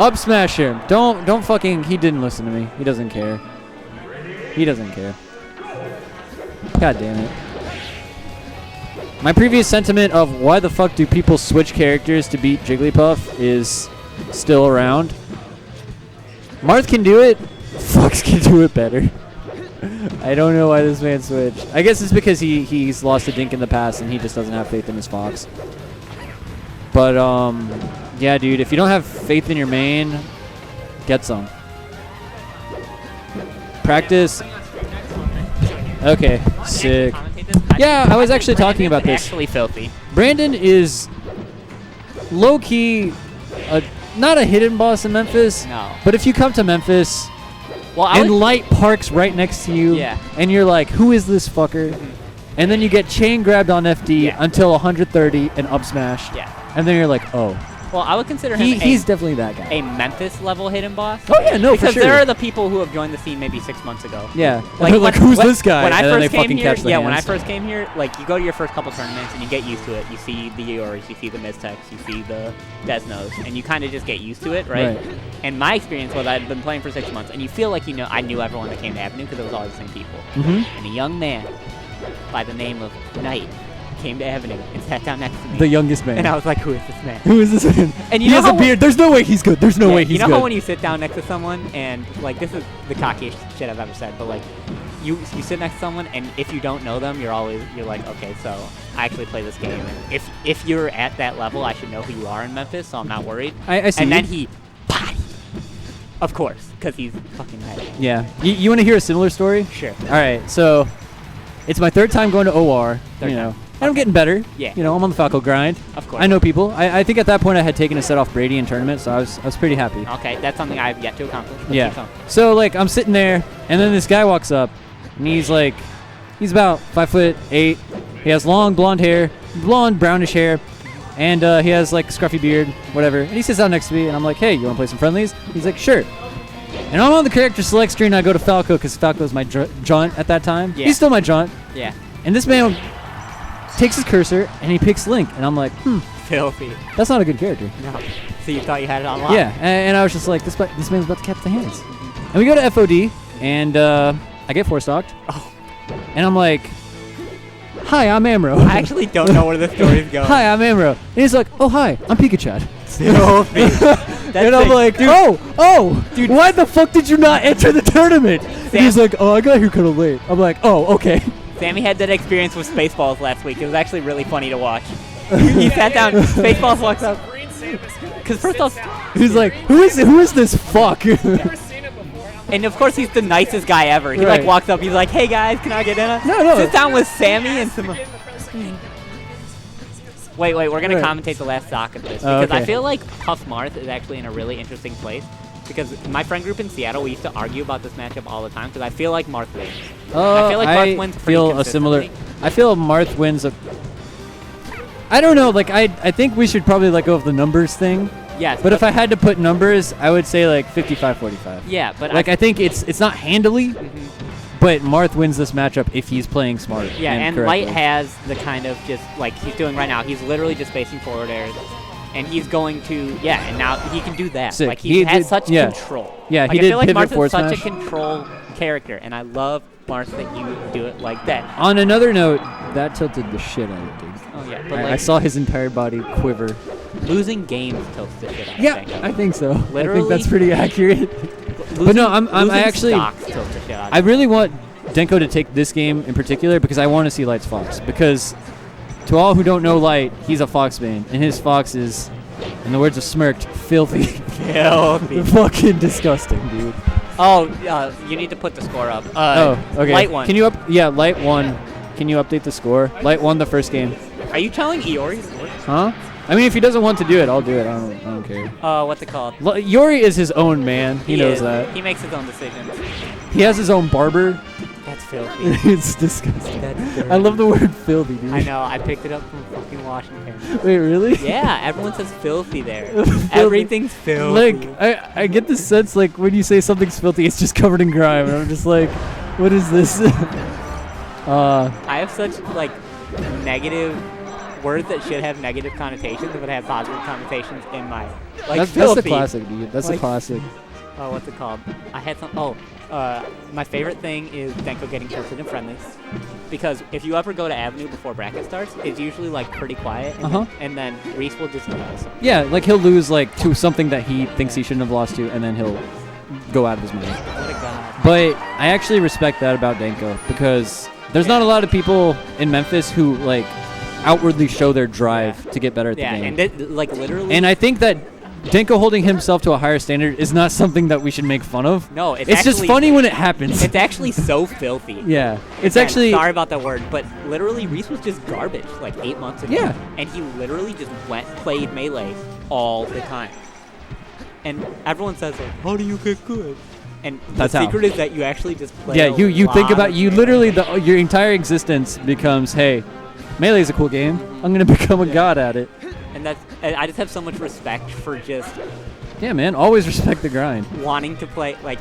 Up smash him. Don't fucking. He didn't listen to me. He doesn't care. He doesn't care. God damn it. My previous sentiment of why the fuck do people switch characters to beat Jigglypuff is still around. Marth can do it. Fox can do it better. I don't know why this man switched. I guess it's because he's lost a Dink in the past and he just doesn't have faith in his Fox. But yeah, dude, if you don't have faith in your main, get some. Practice. Okay, sick. Yeah, I was actually talking about this. Actually filthy. Brandon is low-key not a hidden boss in Memphis. No. But if you come to Memphis and Light parks right next to you, and you're like, who is this fucker? And then you get chain grabbed on FD until 130 and up smash. Yeah. And then you're like, oh. Well, I would consider him he's definitely that guy. A Memphis level hidden boss. Oh yeah, no, because for sure. there are the people who have joined the scene maybe 6 months ago. Yeah, like who's this guy? When I and first then they came fucking here, when hands. I first came here, like you go to your first couple tournaments and you get used to it. You see the Ioris, you see the Mystex, you see the Desnos, and you kind of just get used to it, right? And my experience was I'd been playing for 6 months, and you feel like I knew everyone that came to Avenue because it was all the same people. And a young man by the name of Knight came to Avenue and sat down next to me. The youngest man. And I was like, who is this man? Who is this man? And he has a beard. There's no way he's good. There's no way he's good. You know how when you sit down next to someone and, like, this is the cockiest shit I've ever said, but, like, you sit next to someone and if you don't know them, you're like, okay, so I actually play this game. And if you're at that level, I should know who you are in Memphis, so I'm not worried. I see. And then he, of course, because he's fucking mad. Yeah. You want to hear a similar story? Sure. All right, so it's my third time going to OR, you know. And I'm getting better. Yeah. You know, I'm on the Falco grind. Of course. I know people. I think at that point I had taken a set off Brady in tournament, so I was pretty happy. Okay, that's something I've yet to accomplish. Yeah. So, like, I'm sitting there, and then this guy walks up, and he's like, he's about 5'8". He has long blonde hair, blonde brownish hair, and he has, like, scruffy beard, whatever. And he sits down next to me, and I'm like, hey, you want to play some friendlies? He's like, sure. And I'm on the character select screen, and I go to Falco, because Falco's my jaunt at that time. Yeah. He's still my jaunt. Yeah. And this man takes his cursor and he picks Link, and I'm like, filthy. That's not a good character. No. So you thought you had it on lock? Yeah, and I was just like, this man's about to catch the hands. And we go to FOD, and I get 4-stocked. Oh. And I'm like, hi, I'm Amro. I actually don't know where the story's going. Hi, I'm Amro. And he's like, oh, hi, I'm Pikachu. Filthy. And I'm like, dude, dude, why the fuck did you not enter the tournament? And he's like, oh, I got here kind of late. I'm like, oh, okay. Sammy had that experience with Spaceballs last week. It was actually really funny to watch. He sat down, Spaceballs walks up. Because first off, he's like, who is this fuck? And of course he's the nicest guy ever. He like walks up, he's like, hey guys, can I get in? No. Sits down with Sammy and some. Wait, we're gonna commentate the last stock of this because I feel like Puff Marth is actually in a really interesting place. Because my friend group in Seattle, we used to argue about this matchup all the time. Because I feel like Marth wins. I feel like Marth wins pretty consistently. I feel Marth wins I don't know. Like I think we should probably let go of the numbers thing. Yes. But if I had to put numbers, I would say like 55-45. Yeah, but like I think it's not handily, but Marth wins this matchup if he's playing smart. Yeah, and Light has the kind of just like he's doing right now. He's literally just facing forward airs. And he's going to, and now he can do that. Sick. Like, he has such control. Yeah, like, he I did feel like pivot Marth is such a control character, and I love Marth that you do it like that. On another note, that tilted the shit out of Dink. Oh, yeah. But I saw his entire body quiver. Losing games tilts the shit out of Yeah, I think so. Literally. I think that's pretty accurate. But no, I really want Denko to take this game in particular because I want to see Light's Fox. Because to all who don't know Light, he's a Fox main, and his Fox is, in the words of Smirked, filthy. Filthy. Fucking disgusting, dude. Oh, you need to put the score up. Okay. Light won. Can you Light won. Can you update the score? Light won the first game. Are you telling Iori? Huh? I mean, if he doesn't want to do it, I'll do it. I don't care. What's it called? Yori is his own man. He knows that. He makes his own decisions. He has his own barber. That's filthy. It's disgusting. I love the word filthy, dude. I know. I picked it up from fucking Washington. Wait, really? Yeah, everyone says filthy there. Everything's filthy. Like, I get the sense, like, when you say something's filthy, it's just covered in grime. And I'm just like, what is this? I have such, like, negative words that should have negative connotations would have positive connotations in my That's the filthy. classic, dude. That's the classic. Oh, what's it called? I had some. My favorite thing is Denko getting tilted in friendlies, because if you ever go to Avenue before bracket starts, it's usually like pretty quiet, and then Reese will just lose. Yeah, like he'll lose like to something that he thinks he shouldn't have lost to, and then he'll go out of his mind. What a god. But I actually respect that about Denko, because there's not a lot of people in Memphis who like outwardly show their drive to get better at the game. And like literally. And I think that Denko holding himself to a higher standard is not something that we should make fun of. No, it's just funny when it happens. It's actually so filthy. Yeah, it's Again, actually. Sorry about that word, but literally Reese was just garbage like 8 months ago. Yeah. And he literally just played Melee all the time. And everyone says like, how do you get good? And That's the how. secret is that you actually just play. Yeah, you think lot about of you Melee. literally your entire existence becomes, hey, Melee is a cool game. I'm gonna become a god at it. And I just have so much respect for just Yeah, man. Always respect the grind. wanting to play like.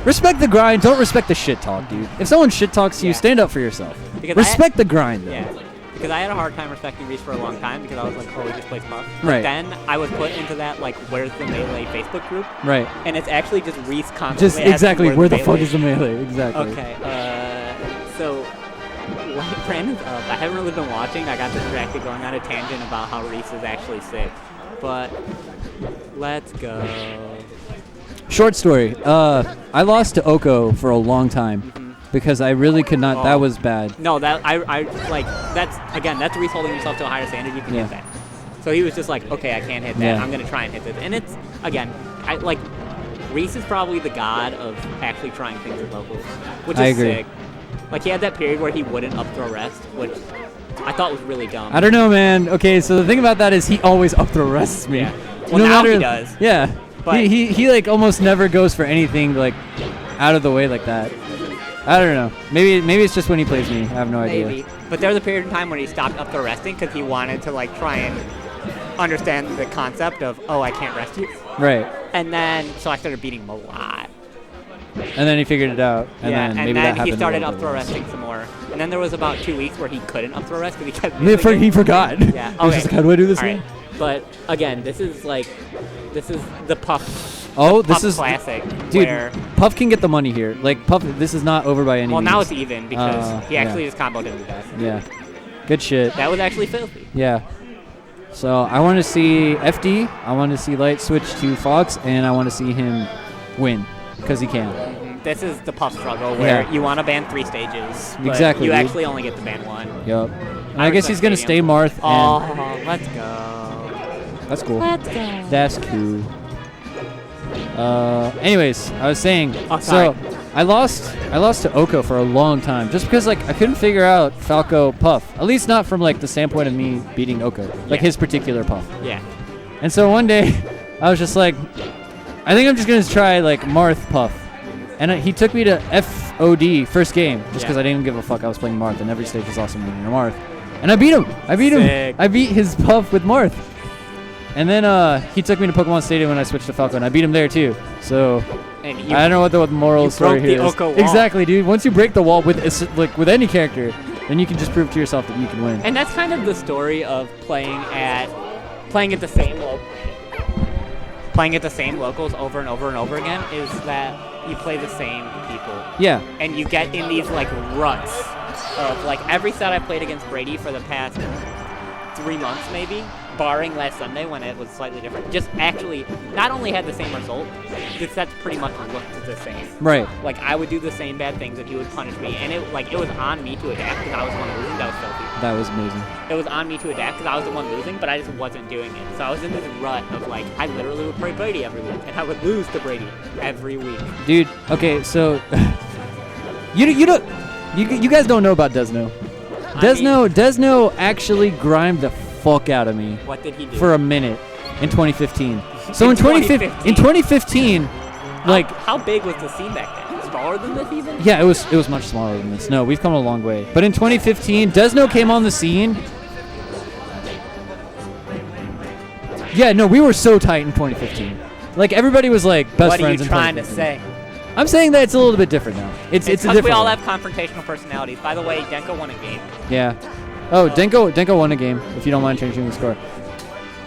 Respect the grind. Don't respect the shit talk, dude. If someone shit talks to you, Yeah. stand up for yourself. Because Respect the grind, though. Yeah. Because I had a hard time respecting Reese for a long time because I was like, oh, he just plays Puff. But Right. then I was put into that, like, where's the Melee Facebook group? Right. And it's actually just Reese constantly Just asking exactly where the fuck Melee is the Melee? Exactly. Okay, so when Brandon's up, I haven't really been watching. I got distracted going on a tangent about how Reese is actually sick. But let's go. Short story. I lost to Oko for a long time because I really could not. That was bad. No, that I like that's Reese holding himself to a higher standard. You can Yeah. hit that. So he was just like, okay, I can't hit that. Yeah. I'm gonna try and hit this. And it's again, I like Reese is probably the god of actually trying things at locals, which is I agree. sick. Like he had that period where he wouldn't up throw rest, which I thought was really dumb. I don't know, man. Okay, so the thing about that is he always up throw rests me. Yeah. Well, now he does. Yeah. But- he like almost never goes for anything like out of the way like that. I don't know. Maybe it's just when he plays me. I have no idea. Maybe. But there was a period of time when he stopped up throw resting because he wanted to like try and understand the concept of, oh, I can't rest you. Right. And then so I started beating him a lot. And then he figured it out. And Yeah, then and maybe then that happened he a started little up bit throw less. resting some more. And then there was about 2 weeks where he couldn't up throw rest because he kept He missing it. forgot. Yeah. He was just like, how do I do this All again? right. But again, this is the Puff. Oh, Puff this is classic. Dude, Where, Puff can get the money here. Like Puff, this is not over by any well, means. now it's even because he actually yeah. just comboed him to death. Yeah. Good shit. That was actually filthy. Yeah. So I want to see FD. I want to see Light switch to Fox, and I want to see him win because he can. This is the Puff struggle where Yeah. you want to ban 3 stages, but Exactly, you dude. actually only get to ban 1. Yup. And I guess he's gonna stay Stadium. Marth. And Oh, let's go. that's cool. Let's go. That's cool. Anyways, I was saying. Oh, so sorry. I lost to Oko for a long time just because like I couldn't figure out Falco Puff. At least not from like the standpoint of me beating Oko, like Yeah. his particular Puff. Yeah. And so one day, I was just like, I think I'm just gonna try like Marth Puff, and he took me to FOD first game just because Yeah. I didn't give a fuck. I was playing Marth, and every stage was awesome winning a Marth, and I beat him. Sick. I beat his Puff with Marth, and then he took me to Pokemon Stadium when I switched to Falco, and I beat him there too. So And you, I don't know what the moral you story broke here the is. Oko wall. Exactly, dude. Once you break the wall with with any character, then you can just prove to yourself that you can win. and that's kind of the story of playing at the same locals over and over and over again is that you play the same people. Yeah. And you get in these like ruts of like every set I played against Brady for the past 3 months maybe, barring last Sunday when it was slightly different, just actually not only had the same result, the sets pretty much looked the same. Right. Like I would do the same bad things and he would punish me, and it was on me to adapt because I was the one losing. That was filthy. That was amazing. It was on me to adapt because I was the one losing, but I just wasn't doing it. So I was in this rut of like I literally would play Brady every week, and I would lose to Brady every week. Dude, okay, so you guys don't know about Desno. Desno actually grimed the fuck out of me What did he do? for a minute in 2015. So In in 2015, like how big was the scene back then? Smaller than this even? yeah, it was much smaller than this. No, we've come a long way. But in 2015, Desno came on the scene. Yeah, no, we were so tight in 2015. Like everybody was like best What are you friends. trying to 2015. say? I'm saying that it's a little bit different now. It's a Because different we all one. have confrontational personalities. By the way, Denko won a game. Yeah. Oh, Denko won a game. If you don't mind changing the score.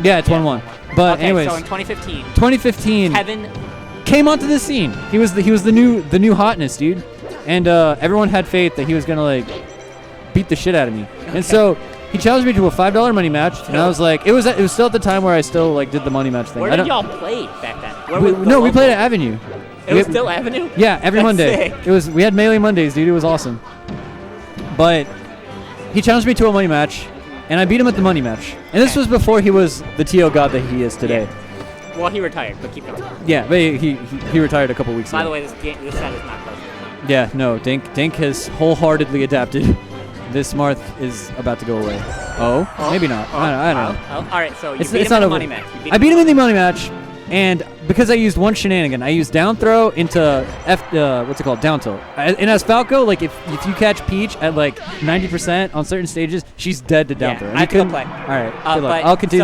Yeah, it's 1-1. But okay, anyways, so in 2015, 2015 Kevin came onto the scene. He was the new hotness, dude. And everyone had faith that he was gonna like beat the shit out of me. Okay. And so he challenged me to a $5 money match, and I was like, it was still at the time where I still like did the money match thing. where did y'all play back then? We played at Avenue. It was still Avenue? Yeah, every That's Monday. sick. We had Melee Mondays, dude. It was awesome. But he challenged me to a money match, and I beat him at the money match. And this was before he was the TO god that he is today. Yeah. Well, he retired, but keep going. Yeah, but he retired a couple weeks ago. By the way, this set is not close. Yeah, no, Dink has wholeheartedly adapted. This Marth is about to go away. Oh, maybe not. I don't know. All right, so you It's beat him not in the over. money match. I beat him in the money match, and because I used one shenanigan, I used down throw into what's it called, down tilt. And as Falco, like if you catch Peach at like 90% on certain stages, she's dead to down throw. And I you can couldn't- play. All right, good luck. but- I'll continue. so